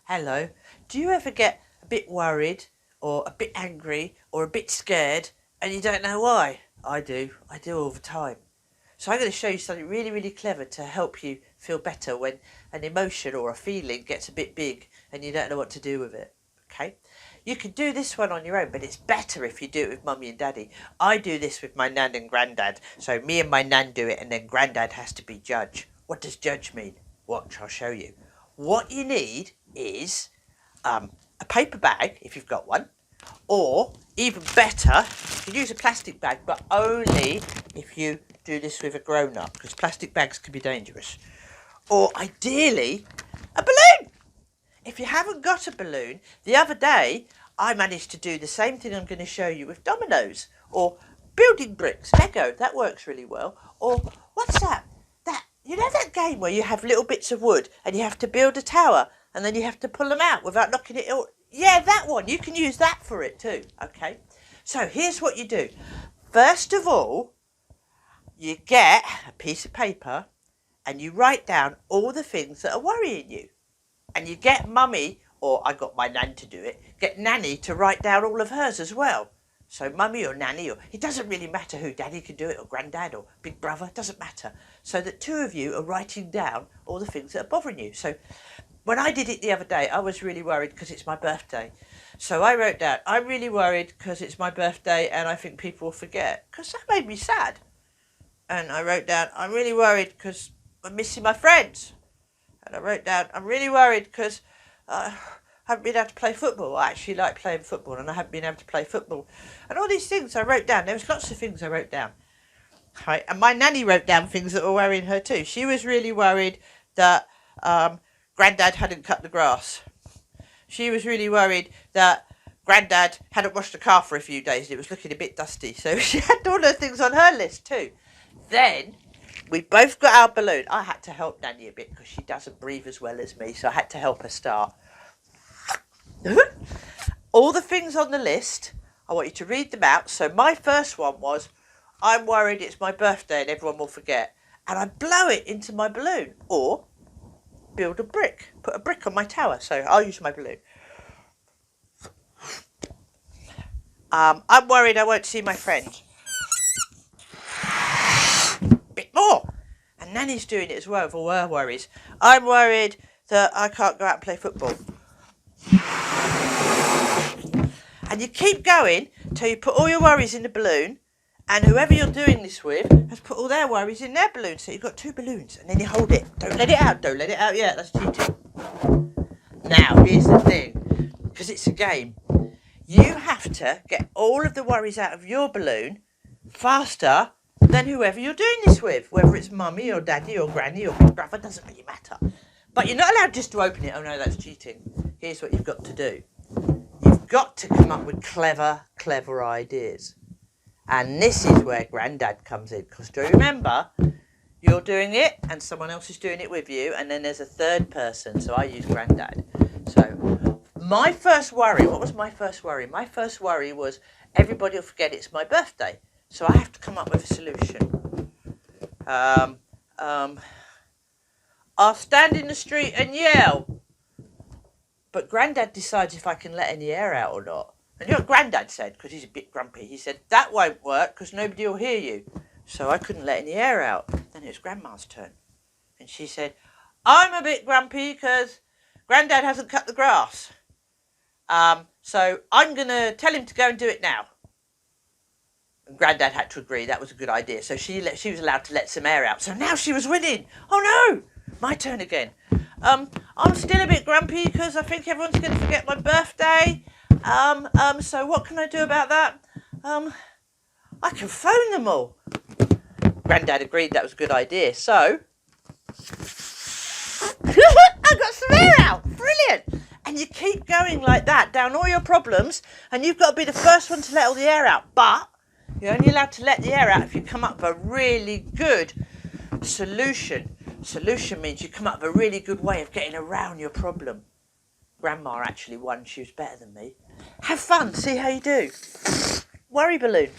Hello. Do you ever get a bit worried or a bit angry or a bit scared and you don't know why? I do. I do all the time. So I'm going to show you something really, really clever to help you feel better when an emotion or a feeling gets a bit big and you don't know what to do with it. Okay? You can do this one on your own, but it's better if you do it with mummy and daddy. I do this with my nan and granddad. So me and my nan do it and then granddad has to be judge. What does judge mean? Watch, I'll show you. What you need is a paper bag, if you've got one, or even better, you can use a plastic bag, but only if you do this with a grown-up, because plastic bags can be dangerous. Or ideally, a balloon. If you haven't got a balloon, the other day I managed to do the same thing I'm going to show you with dominoes, or building bricks, Lego, that works really well. Or what's that? You know that game where you have little bits of wood and you have to build a tower and then you have to pull them out without knocking it all? Yeah, that one. You can use that for it too, okay? So here's what you do. First of all, you get a piece of paper and you write down all the things that are worrying you. And you get mummy, or I got my nan to do it, get nanny to write down all of hers as well. So mummy or nanny, or it doesn't really matter who, daddy can do it, or granddad, or big brother, doesn't matter. So that two of you are writing down all the things that are bothering you. So when I did it the other day, I was really worried because it's my birthday. So I wrote down, I'm really worried because it's my birthday and I think people will forget, because that made me sad. And I wrote down, I'm really worried because I'm missing my friends. And I wrote down, I'm really worried because I haven't been able to play football. I actually like playing football and I haven't been able to play football. And all these things I wrote down. There was lots of things I wrote down. Right? And my nanny wrote down things that were worrying her too. She was really worried that granddad hadn't cut the grass. She was really worried that granddad hadn't washed the car for a few days and it was looking a bit dusty. So she had all those things on her list too. Then we both got our balloon. I had to help Nanny a bit because she doesn't breathe as well as me, so I had to help her start. All the things on the list, I want you to read them out. So my first one was, I'm worried it's my birthday and everyone will forget. And I blow it into my balloon. Or build a brick, put a brick on my tower. So I'll use my balloon. I'm worried I won't see my friend. Bit more. And Nanny's doing it as well with all her worries. I'm worried that I can't go out and play football. And you keep going till you put all your worries in the balloon, and whoever you're doing this with has put all their worries in their balloon. So you've got two balloons, and then you hold it. Don't let it out. Don't let it out yet. That's cheating. Now, here's the thing. Because it's a game. You have to get all of the worries out of your balloon faster than whoever you're doing this with. Whether it's mummy or daddy or granny or big brother, doesn't really matter. But you're not allowed just to open it. Oh no, that's cheating. Here's what you've got to do. You've got to come up with clever ideas. And this is where Grandad comes in. Because do you remember, you're doing it and someone else is doing it with you, and then there's a third person. So I use Grandad. So my first worry, what was my first worry? My first worry was everybody will forget it's my birthday. So I have to come up with a solution. I'll stand in the street and yell. But Grandad decides if I can let any air out or not. And you know what Grandad said, because he's a bit grumpy, he said, that won't work because nobody will hear you. So I couldn't let any air out. Then it was Grandma's turn. And she said, I'm a bit grumpy because Grandad hasn't cut the grass. So I'm going to tell him to go and do it now. And Grandad had to agree that was a good idea. So she was allowed to let some air out. So now she was winning. Oh no! My turn again. I'm still a bit grumpy because I think everyone's going to forget my birthday. So what can I do about that? I can phone them all. Grandad agreed that was a good idea. So I got some air out. Brilliant. And you keep going like that down all your problems, and you've got to be the first one to let all the air out. But you're only allowed to let the air out if you come up with a really good solution. Solution means you come up with a really good way of getting around your problem. Grandma actually won. She was better than me. Have fun. See how you do. Worry balloon.